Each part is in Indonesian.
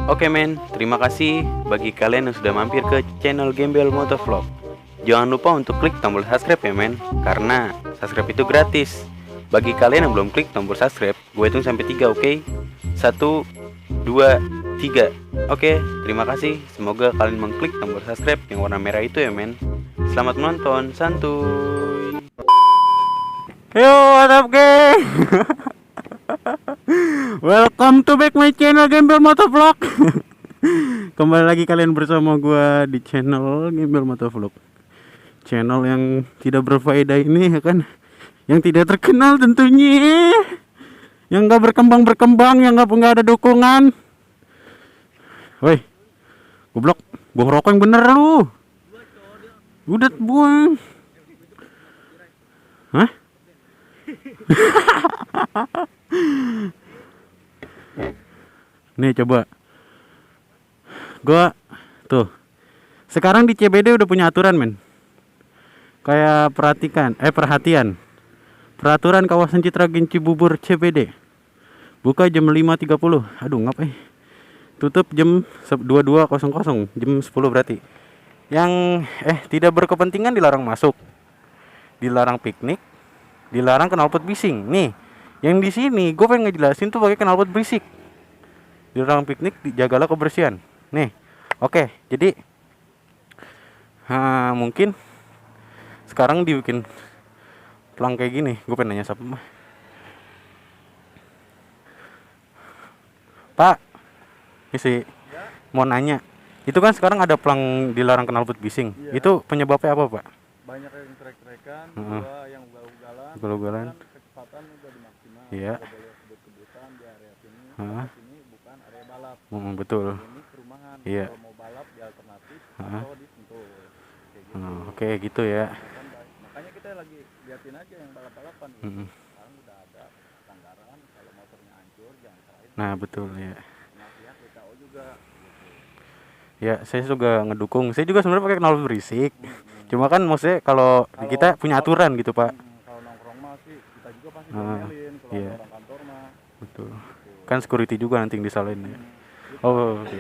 Oke men, terima kasih bagi kalian yang sudah mampir ke channel Gembel Motovlog. Jangan lupa untuk klik tombol subscribe ya men, karena subscribe itu gratis. Bagi kalian yang belum klik tombol subscribe, gue hitung sampai 3, oke? 1, 2, 3. Oke, terima kasih. Semoga kalian mengklik tombol subscribe yang warna merah itu ya men. Selamat menonton, santuy. Yo, what up geng? Welcome to back my channel Gembel Motovlog. Kembali lagi kalian bersama gua di channel Gembel Motovlog. Channel yang tidak berfaedah ini ya kan, yang tidak terkenal tentunya, yang gak berkembang, yang gak ada dukungan. Woi, goblok, buang rokok yang bener lu. Udah buang. Hah? Nih coba gua tuh sekarang di CBD udah punya aturan men. Kayak perhatian peraturan kawasan Citra Genci Bubur CBD. Buka jam 5.30. Aduh ngapain, tutup jam 22.00, jam 10 berarti. Yang tidak berkepentingan dilarang masuk, dilarang piknik, dilarang knalpot bising. Nih yang di sini gue pengen ngejelasin tuh pakai knalpot berisik. Dilarang piknik, dijagalah kebersihan. Nih, oke. Jadi mungkin sekarang dibikin pelang kayak gini. Gue pengen nanya siapa mah. Pak, isi mau nanya. Itu kan sekarang ada pelang dilarang knalpot bising. Iya. Itu penyebabnya apa, Pak? Banyak yang trek-trekan, dua yang ugal-ugalan. Ugal-ugalan. Kan kecepatan udah dimaksimal. Iya. Nggak boleh kebut-kebutan di area sini. Karena sini bukan area balap. Betul. Ini perumahan. Iya. Kalau mau balap di alternatif atau di Sentul. Kayak gitu. Oke, gitu ya. Kan makanya kita lagi liatin aja yang balap-balapan. Sekarang udah ada pelanggaran, kalau motornya hancur jangan serahin. Nah, betul ya. Nah, pihak WKO juga. Ya, saya juga ngedukung. Saya juga sebenarnya pakai knalpot berisik. Cuma kan maksudnya kalau kita punya aturan gitu, Pak. Kalau nongkrong mah sih kita juga pasti ngomelin. Kalau iya. ada orang kantor mah. Betul. Kan security juga nanti yang disalahin ya. Oh, oke.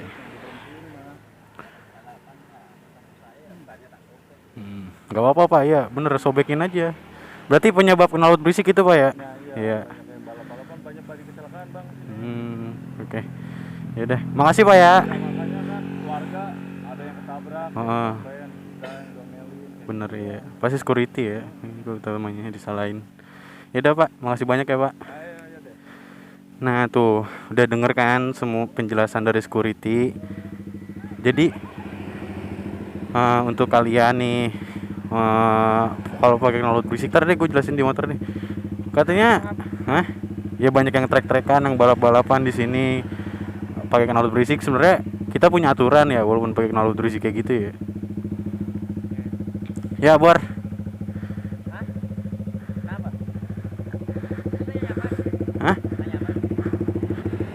Gak apa-apa, Pak. Ya, bener, sobekin aja. Berarti penyebab knalpot berisik itu, Pak ya? Iya. Yang balap-balapan banyak kecelakaan, Bang. Oke. Ya udah, makasih, Pak ya. Makanya kan keluarga ada yang ketabrak, yang domelin. Bener ya. Pasti security ya. Itu utamanya disalahin. Ya udah, Pak. Makasih banyak ya, Pak. Ayo deh. Nah tuh udah denger kan semua penjelasan dari security. Jadi untuk kalian nih kalau pakai knalpot berisik, ntar deh gue jelasin di motor nih. Katanya, ya banyak yang trek-trekan, yang balap-balapan di sini pakai knalpot berisik. Sebenarnya kita punya aturan ya, walaupun pakai knalpot berisik kayak gitu ya. Ya Bor.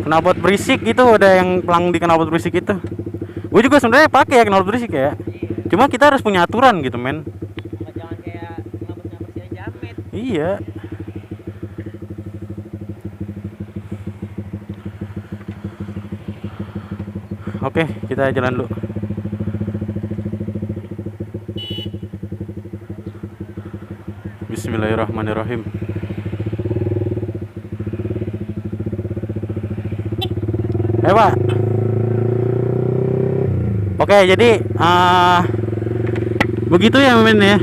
Knalpot berisik gitu, ada yang pelang di knalpot berisik itu. Gue juga sebenarnya pakai ya knalpot berisik ya. Cuma kita harus punya aturan gitu men. Jangan kayak knalpot si jamet. Iya. Oke, kita jalan dulu. Bismillahirrahmanirrahim. Pak. Oke, jadi begitu ya men ya.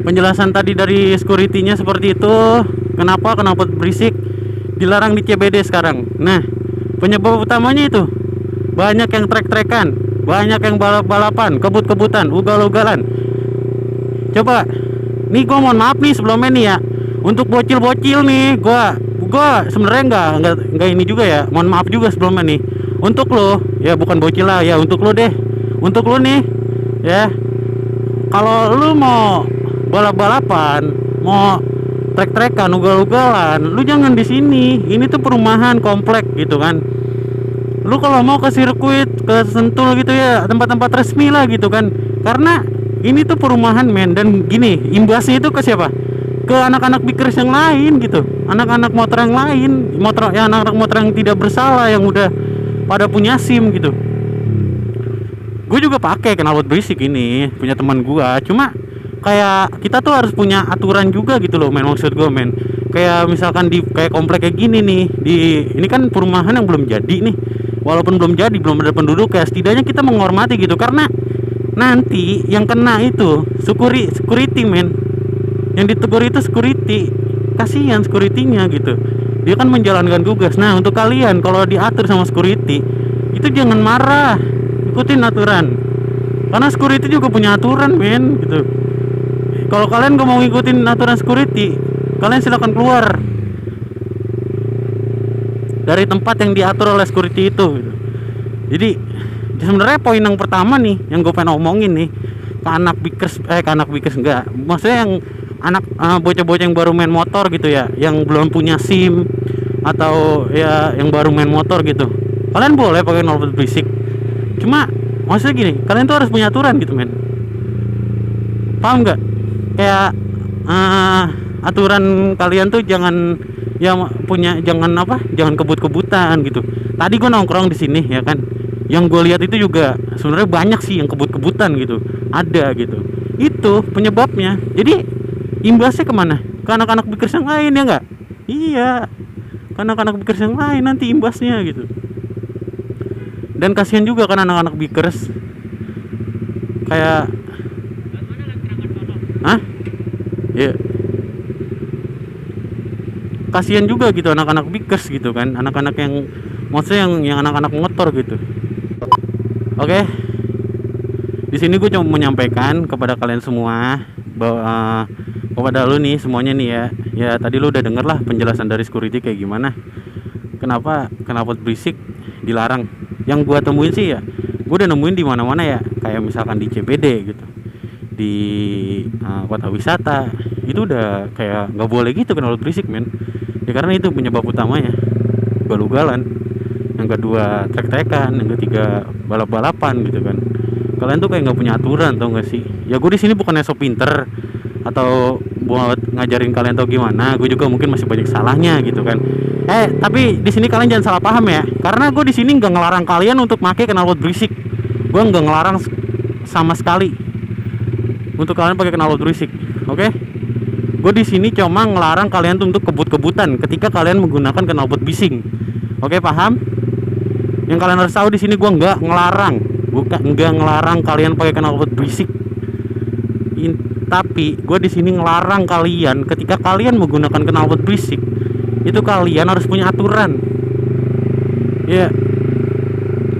Penjelasan tadi dari security-nya seperti itu. Kenapa knalpot berisik dilarang di CBD sekarang? Nah, penyebab utamanya itu banyak yang trek-trekan, banyak yang balap-balapan, kebut-kebutan, ugal-ugalan. Coba, nih gua mohon maaf nih sebelumnya nih ya, untuk bocil-bocil nih, gua sebenarnya nggak ini juga ya, mohon maaf juga sebelumnya nih. Untuk lo, ya bukan bocil lah ya, untuk lo deh, untuk lo nih, ya. Kalau lo mau balap-balapan, mau trek-trekan, ugal-ugalan, lu jangan di sini. Ini tuh perumahan komplek gitu kan. Lu kalau mau ke sirkuit, ke Sentul gitu ya, tempat-tempat resmi lah gitu kan. Karena ini tuh perumahan men, dan gini, imbasnya itu ke siapa? Ke anak-anak bikers yang lain gitu, anak-anak motor yang lain, anak-anak motor yang tidak bersalah, yang udah pada punya SIM gitu. Gue juga pakai knalpot berisik ini, punya teman gua. Cuma kayak kita tuh harus punya aturan juga gitu loh, men. Maksud gue, men, kayak misalkan di kayak komplek kayak gini nih, ini kan perumahan yang belum jadi nih. Walaupun belum jadi, belum ada penduduk, ya setidaknya kita menghormati gitu. Karena nanti yang kena itu security, men. Yang ditegur itu security. Kasihan security-nya gitu. Dia kan menjalankan tugas. Nah, untuk kalian kalau diatur sama security, itu jangan marah. Ikutin aturan. Karena security juga punya aturan, men, gitu. Kalau kalian gak mau ngikutin aturan security, kalian silakan keluar dari tempat yang diatur oleh security itu gitu. Jadi sebenarnya poin yang pertama nih yang gue pengen omongin nih ke anak bikers enggak, maksudnya yang anak bocah-bocah yang baru main motor gitu ya, yang belum punya SIM atau ya yang baru main motor gitu. Kalian boleh pakai knalpot berisik. Cuma maksudnya gini, kalian tuh harus punya aturan gitu, men. Paham nggak? Kayak aturan kalian tuh jangan jangan kebut-kebutan gitu. Tadi gue nongkrong di sini ya kan, yang gue lihat itu juga sebenarnya banyak sih yang kebut-kebutan gitu, ada gitu. Itu penyebabnya. Jadi imbasnya kemana? Ke anak-anak bikers yang lain, ya nggak? Iya, ke anak-anak bikers yang lain nanti imbasnya gitu. Dan kasihan juga kan anak-anak bikers. Kayak Iya. Kasihan juga gitu anak-anak bikers gitu kan. Anak-anak yang maksudnya yang anak-anak motor gitu. Oke. Di sini gue cuma menyampaikan kepada kalian semua bahwa kepada lu nih semuanya nih ya. Ya tadi lu udah denger lah penjelasan dari security kayak gimana. Kenapa knalpot berisik dilarang? Yang gua temuin sih ya, gua udah nemuin di mana-mana ya, kayak misalkan di CBD gitu, di kota wisata, itu udah kayak nggak boleh gitu knalpot berisik, men. Ya karena itu penyebab utamanya ugal-ugalan, yang kedua trek-trekan, yang ketiga balap-balapan gitu kan. Kalian tuh kayak nggak punya aturan, tau gak sih? Ya gue di sini bukannya so pinter atau buat ngajarin kalian tau gimana, gue juga mungkin masih banyak salahnya gitu kan. Tapi di sini kalian jangan salah paham ya, karena gue di sini nggak ngelarang kalian untuk pakai knalpot berisik. Gue nggak ngelarang sama sekali untuk kalian pakai knalpot berisik, oke? Gue di sini cuma ngelarang kalian tuh untuk kebut-kebutan ketika kalian menggunakan knalpot bising, oke? Paham? Yang kalian harus tahu di sini gue nggak ngelarang kalian pakai knalpot berisik. Tapi gue di sini ngelarang kalian ketika kalian menggunakan knalpot berisik, itu kalian harus punya aturan. Ya,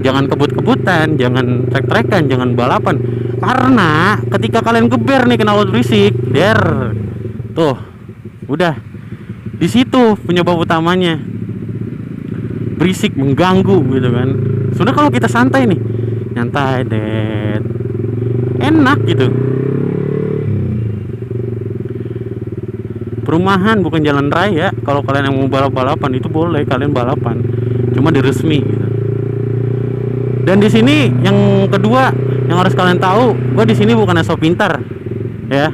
jangan kebut-kebutan, jangan trek-trekan, jangan balapan. Karena ketika kalian geber nih knalpot berisik, tuh, udah di situ penyebab utamanya. Berisik mengganggu gitu kan. Sudah kalau kita santai nih, nyantai, enak gitu. Perumahan bukan jalan raya. Kalau kalian yang mau balap-balapan itu boleh kalian balapan, cuma di resmi gitu. Dan di sini yang kedua yang harus kalian tahu, gue di sini bukan so pintar ya.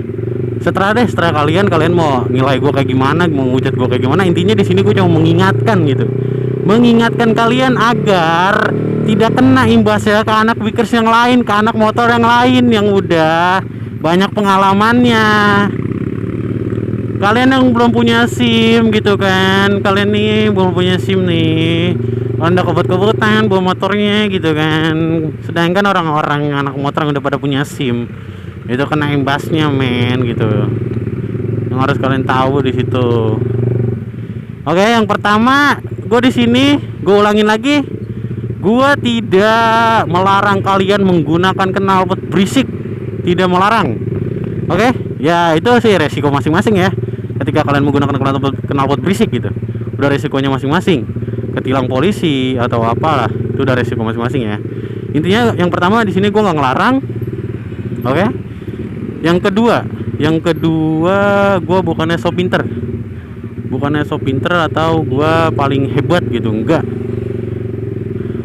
Setelah kalian mau nilai gue kayak gimana, mau ngucat gue kayak gimana, intinya di sini gue cuma mengingatkan gitu, mengingatkan kalian agar tidak kena imbasnya ke anak bikers yang lain, ke anak motor yang lain yang udah banyak pengalamannya. Kalian yang belum punya SIM gitu kan, kalian nih belum punya SIM nih, Anda kebut-kebutan bawa motornya gitu kan. Sedangkan orang-orang anak motor yang udah pada punya SIM itu kena imbasnya, men, gitu. Yang harus kalian tahu di situ. Oke, yang pertama, gue di sini gue ulangin lagi, gue tidak melarang kalian menggunakan knalpot berisik, tidak melarang. Oke, ya itu sih resiko masing-masing ya. Ketika kalian menggunakan knalpot berisik gitu, udah resikonya masing-masing. Ketilang polisi atau apalah, itu udah resiko masing-masing ya. Intinya yang pertama di sini gue nggak ngelarang, oke? Yang kedua gue bukannya so pinter atau gue paling hebat gitu, enggak.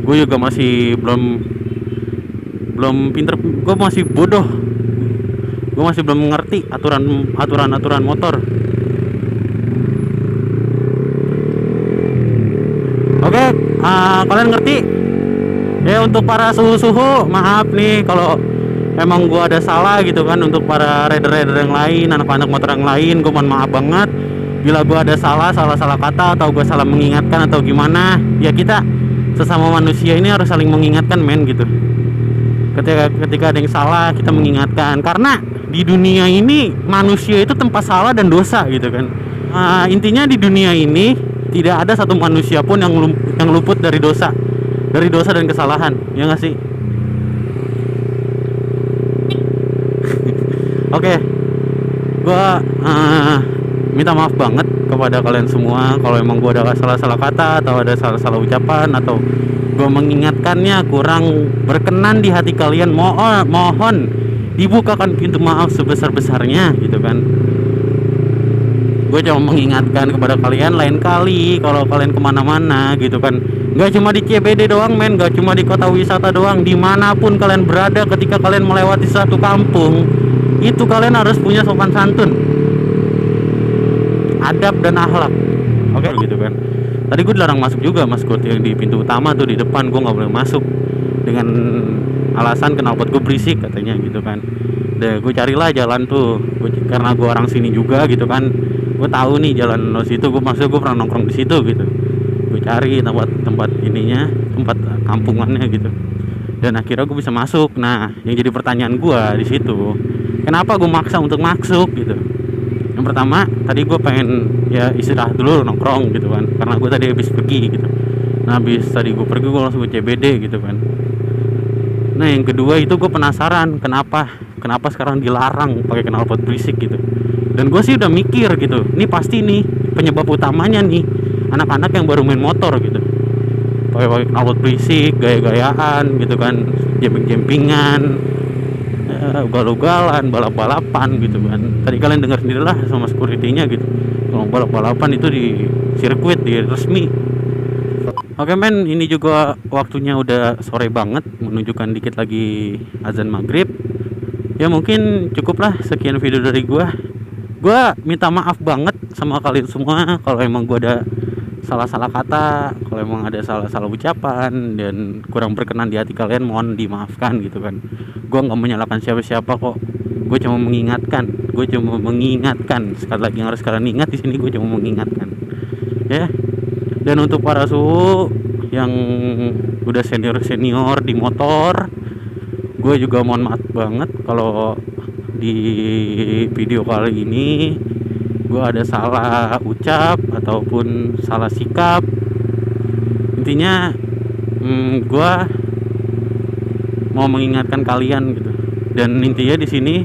Gue juga masih belum pinter, gue masih bodoh. Gue masih belum mengerti aturan motor. Oke, kalian ngerti Ya untuk para suhu-suhu, maaf nih kalau emang gua ada salah gitu kan. Untuk para rider-rider yang lain, anak-anak motor yang lain, gua mohon maaf banget bila gua ada salah kata atau gua salah mengingatkan atau gimana. Ya kita sesama manusia ini harus saling mengingatkan men gitu. Ketika ada yang salah kita mengingatkan, karena di dunia ini manusia itu tempat salah dan dosa gitu kan. Intinya di dunia ini tidak ada satu manusia pun yang luput dari dosa dan kesalahan, ya nggak sih? Oke, gua minta maaf banget kepada kalian semua kalau emang gua ada salah kata atau ada salah ucapan atau gua mengingatkannya kurang berkenan di hati kalian. Mohon dibukakan pintu maaf sebesar-besarnya gitu kan. Gue cuma mengingatkan kepada kalian lain kali kalau kalian kemana-mana gitu kan, nggak cuma di CBD doang men, nggak cuma di kota wisata doang, dimanapun kalian berada ketika kalian melewati satu kampung itu kalian harus punya sopan santun, adab dan akhlak. Oke gitu kan. Tadi gue dilarang masuk juga mas Kurt, yang di pintu utama tuh di depan gue nggak boleh masuk dengan alasan knalpot gue berisik katanya gitu kan. Gue carilah jalan tuh, karena gue orang sini juga gitu kan, gue tahu nih jalan lo situ, gue pernah nongkrong di situ gitu. Gue cari tempat ininya, tempat kampungannya gitu, dan akhirnya gue bisa masuk. Nah yang jadi pertanyaan gue di situ, kenapa gue maksa untuk masuk gitu? Yang pertama tadi gue pengen ya istirahat dulu nongkrong gitu kan, karena gue tadi habis pergi gitu. Nah habis tadi gue pergi gue langsung ke CBD gitu kan. Nah yang kedua itu gue penasaran kenapa sekarang dilarang pakai knalpot berisik gitu. Dan gue sih udah mikir gitu, ini pasti nih penyebab utamanya nih anak-anak yang baru main motor gitu, pakai knalpot berisik, gaya-gayaan gitu kan, jemping-jempingan, ugal-ugalan, balap-balapan gitu kan. Tadi kalian dengar sendirilah sama security-nya gitu, kalau balap-balapan itu di sirkuit, di resmi. Oke men, ini juga waktunya udah sore banget, menunjukkan dikit lagi azan maghrib. Ya mungkin cukuplah sekian video dari gua minta maaf banget sama kalian semua kalau emang gua ada salah kata, kalau emang ada salah ucapan dan kurang berkenan di hati kalian, mohon dimaafkan gitu kan. Gua nggak menyalahkan siapa-siapa kok, gue cuma mengingatkan sekali lagi yang harus kalian ingat di sini, gue cuma mengingatkan ya. Dan untuk para suhu yang udah senior di motor, gue juga mohon maaf banget kalau di video kali ini gue ada salah ucap ataupun salah sikap. Intinya gue mau mengingatkan kalian gitu. Dan intinya di sini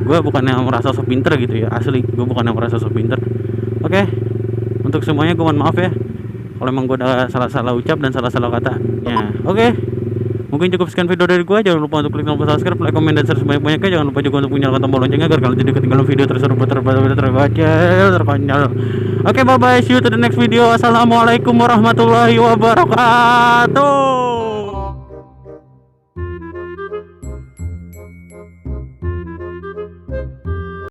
gue bukan yang merasa sok pinter gitu ya, asli gue bukan yang merasa sok pinter. Oke, untuk semuanya gue mohon maaf ya kalau emang gue ada salah ucap dan salah kata ya. Oke, mungkin cukup sekian video dari gue. Jangan lupa untuk klik tombol subscribe, like, komen, dan share sebanyak-banyaknya. Jangan lupa juga untuk menyalakan tombol loncengnya agar kalian tidak ketinggalan video terkonyol. Oke, bye bye, see you to the next video. Assalamualaikum warahmatullahi wabarakatuh.